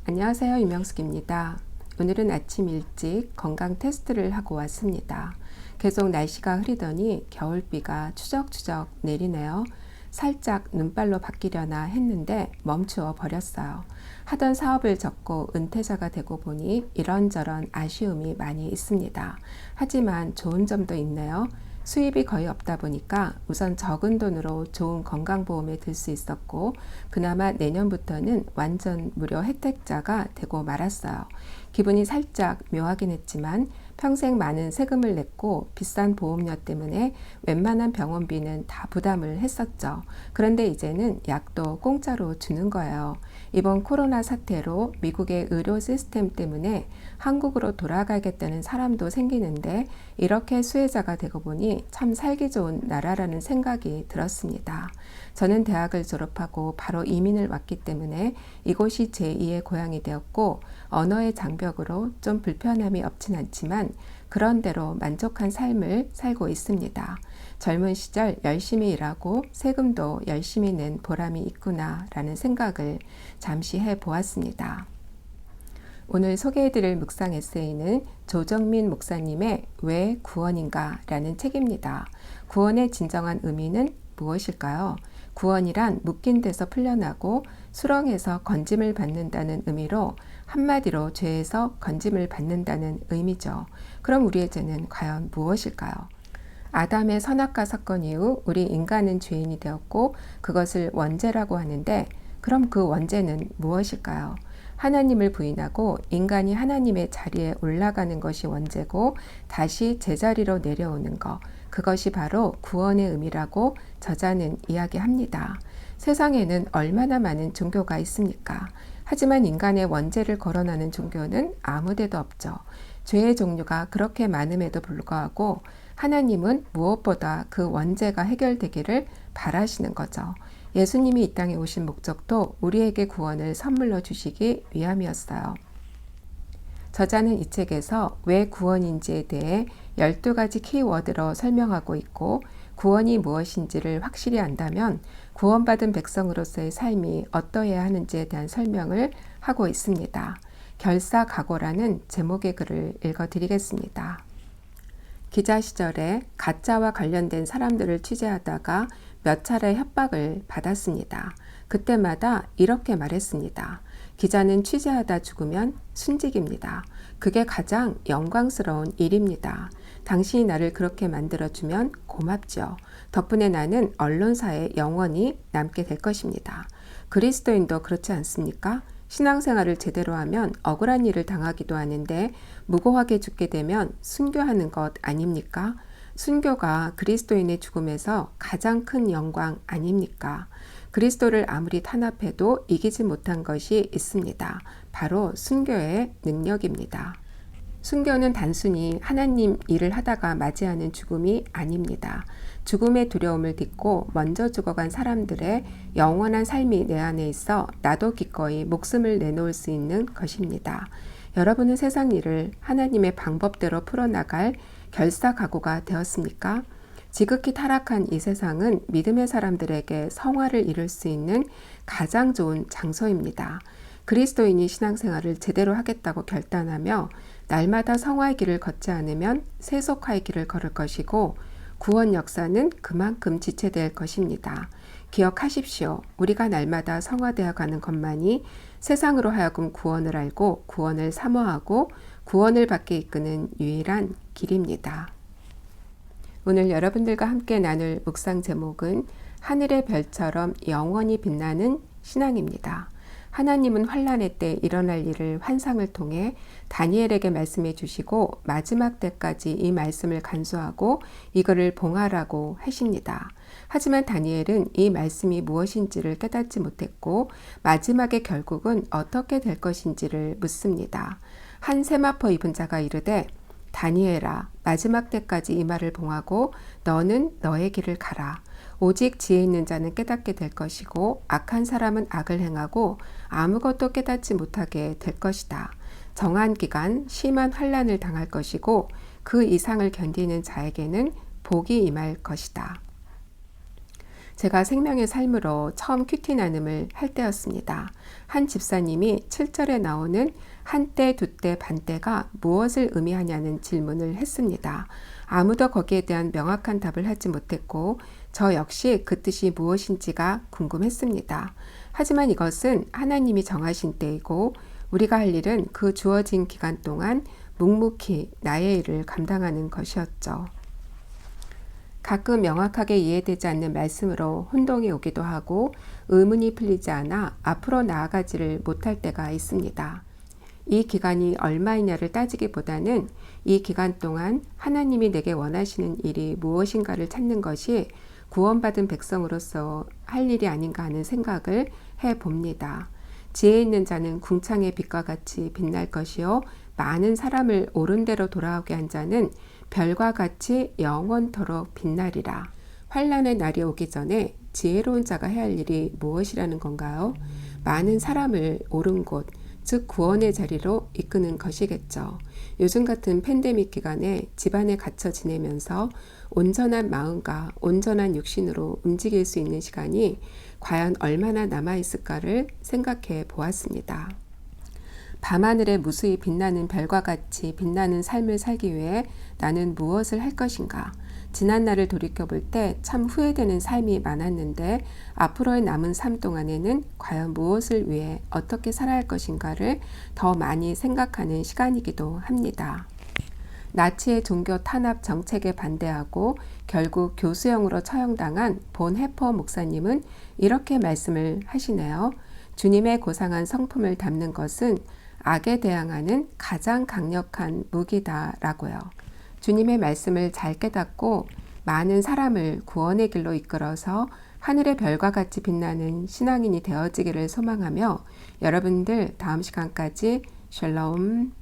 안녕하세요. 유명숙입니다. 오늘은 아침 일찍 건강 테스트를 하고 왔습니다. 계속 날씨가 흐리더니 겨울비가 추적추적 내리네요. 살짝 눈발로 바뀌려나 했는데 멈추어 버렸어요. 하던 사업을 접고 은퇴자가 되고 보니 이런저런 아쉬움이 많이 있습니다. 하지만 좋은 점도 있네요. 수입이 거의 없다 보니까 우선 적은 돈으로 좋은 건강보험에 들 수 있었고 그나마 내년부터는 완전 무료 혜택자가 되고 말았어요. 기분이 살짝 묘하긴 했지만 평생 많은 세금을 냈고 비싼 보험료 때문에 웬만한 병원비는 다 부담을 했었죠. 그런데 이제는 약도 공짜로 주는 거예요. 이번 코로나 사태로 미국의 의료 시스템 때문에 한국으로 돌아가겠다는 사람도 생기는데 이렇게 수혜자가 되고 보니 참 살기 좋은 나라라는 생각이 들었습니다. 저는 대학을 졸업하고 바로 이민을 왔기 때문에 이곳이 제2의 고향이 되었고 언어의 장벽으로 좀 불편함이 없진 않지만 그런대로 만족한 삶을 살고 있습니다. 젊은 시절 열심히 일하고 세금도 열심히 낸 보람이 있구나 라는 생각을 잠시 해보았습니다. 오늘 소개해드릴 묵상 에세이는 조정민 목사님의 왜 구원인가 라는 책입니다. 구원의 진정한 의미는 무엇일까요? 구원이란 묶인 데서 풀려나고 수렁에서 건짐을 받는다는 의미로 한마디로 죄에서 건짐을 받는다는 의미죠. 그럼 우리의 죄는 과연 무엇일까요? 아담의 선악과 사건 이후 우리 인간은 죄인이 되었고 그것을 원죄라고 하는데 그럼 그 원죄는 무엇일까요? 하나님을 부인하고 인간이 하나님의 자리에 올라가는 것이 원죄고 다시 제자리로 내려오는 것, 그것이 바로 구원의 의미라고 저자는 이야기합니다. 세상에는 얼마나 많은 종교가 있습니까? 하지만 인간의 원죄를 거론하는 종교는 아무데도 없죠. 죄의 종류가 그렇게 많음에도 불구하고 하나님은 무엇보다 그 원죄가 해결되기를 바라시는 거죠. 예수님이 이 땅에 오신 목적도 우리에게 구원을 선물로 주시기 위함이었어요. 저자는 이 책에서 왜 구원인지에 대해 12가지 키워드로 설명하고 있고 구원이 무엇인지를 확실히 안다면 구원받은 백성으로서의 삶이 어떠해야 하는지에 대한 설명을 하고 있습니다. 결사각오라는 제목의 글을 읽어드리겠습니다. 기자 시절에 가짜와 관련된 사람들을 취재하다가 몇 차례 협박을 받았습니다. 그때마다 이렇게 말했습니다. 기자는 취재하다 죽으면 순직입니다. 그게 가장 영광스러운 일입니다. 당신이 나를 그렇게 만들어주면 고맙죠. 덕분에 나는 언론사에 영원히 남게 될 것입니다. 그리스도인도 그렇지 않습니까? 신앙생활을 제대로 하면 억울한 일을 당하기도 하는데 무고하게 죽게 되면 순교하는 것 아닙니까? 순교가 그리스도인의 죽음에서 가장 큰 영광 아닙니까? 그리스도를 아무리 탄압해도 이기지 못한 것이 있습니다. 바로 순교의 능력입니다. 순교는 단순히 하나님 일을 하다가 맞이하는 죽음이 아닙니다. 죽음의 두려움을 딛고 먼저 죽어간 사람들의 영원한 삶이 내 안에 있어 나도 기꺼이 목숨을 내놓을 수 있는 것입니다. 여러분은 세상 일을 하나님의 방법대로 풀어나갈 결사각오가 되었습니까? 지극히 타락한 이 세상은 믿음의 사람들에게 성화를 이룰 수 있는 가장 좋은 장소입니다. 그리스도인이 신앙생활을 제대로 하겠다고 결단하며 날마다 성화의 길을 걷지 않으면 세속화의 길을 걸을 것이고 구원 역사는 그만큼 지체될 것입니다. 기억하십시오. 우리가 날마다 성화되어 가는 것만이 세상으로 하여금 구원을 알고 구원을 사모하고 구원을 받게 이끄는 유일한 길입니다. 오늘 여러분들과 함께 나눌 묵상 제목은 하늘의 별처럼 영원히 빛나는 신앙입니다. 하나님은 환난의 때 일어날 일을 환상을 통해 다니엘에게 말씀해 주시고 마지막 때까지 이 말씀을 간수하고 이거를 봉하라고 하십니다. 하지만 다니엘은 이 말씀이 무엇인지를 깨닫지 못했고 마지막에 결국은 어떻게 될 것인지를 묻습니다. 한 세마포 입은 자가 이르되 다니엘아 마지막 때까지 이 말을 봉하고 너는 너의 길을 가라. 오직 지혜 있는 자는 깨닫게 될 것이고 악한 사람은 악을 행하고 아무것도 깨닫지 못하게 될 것이다. 정한 기간 심한 환난을 당할 것이고 그 이상을 견디는 자에게는 복이 임할 것이다. 제가 생명의 삶으로 처음 큐티 나눔을 할 때였습니다. 한 집사님이 7절에 나오는 한때, 두때, 반때가 무엇을 의미하냐는 질문을 했습니다. 아무도 거기에 대한 명확한 답을 하지 못했고 저 역시 그 뜻이 무엇인지가 궁금했습니다. 하지만 이것은 하나님이 정하신 때이고 우리가 할 일은 그 주어진 기간 동안 묵묵히 나의 일을 감당하는 것이었죠. 가끔 명확하게 이해되지 않는 말씀으로 혼동이 오기도 하고 의문이 풀리지 않아 앞으로 나아가지를 못할 때가 있습니다. 이 기간이 얼마이냐를 따지기보다는 이 기간 동안 하나님이 내게 원하시는 일이 무엇인가를 찾는 것이 구원받은 백성으로서 할 일이 아닌가 하는 생각을 해봅니다. 지혜 있는 자는 궁창의 빛과 같이 빛날 것이요 많은 사람을 옳은 대로 돌아오게 한 자는 별과 같이 영원토록 빛나리라. 환난의 날이 오기 전에 지혜로운 자가 해야 할 일이 무엇이라는 건가요? 많은 사람을 옳은 곳, 즉 구원의 자리로 이끄는 것이겠죠. 요즘 같은 팬데믹 기간에 집안에 갇혀 지내면서 온전한 마음과 온전한 육신으로 움직일 수 있는 시간이 과연 얼마나 남아있을까를 생각해 보았습니다. 밤하늘에 무수히 빛나는 별과 같이 빛나는 삶을 살기 위해 나는 무엇을 할 것인가? 지난 날을 돌이켜볼 때 참 후회되는 삶이 많았는데 앞으로의 남은 삶 동안에는 과연 무엇을 위해 어떻게 살아야 할 것인가를 더 많이 생각하는 시간이기도 합니다. 나치의 종교 탄압 정책에 반대하고 결국 교수형으로 처형당한 본 해퍼 목사님은 이렇게 말씀을 하시네요. 주님의 고상한 성품을 담는 것은 악에 대항하는 가장 강력한 무기다라고요. 주님의 말씀을 잘 깨닫고 많은 사람을 구원의 길로 이끌어서 하늘의 별과 같이 빛나는 신앙인이 되어지기를 소망하며 여러분들 다음 시간까지 샬롬.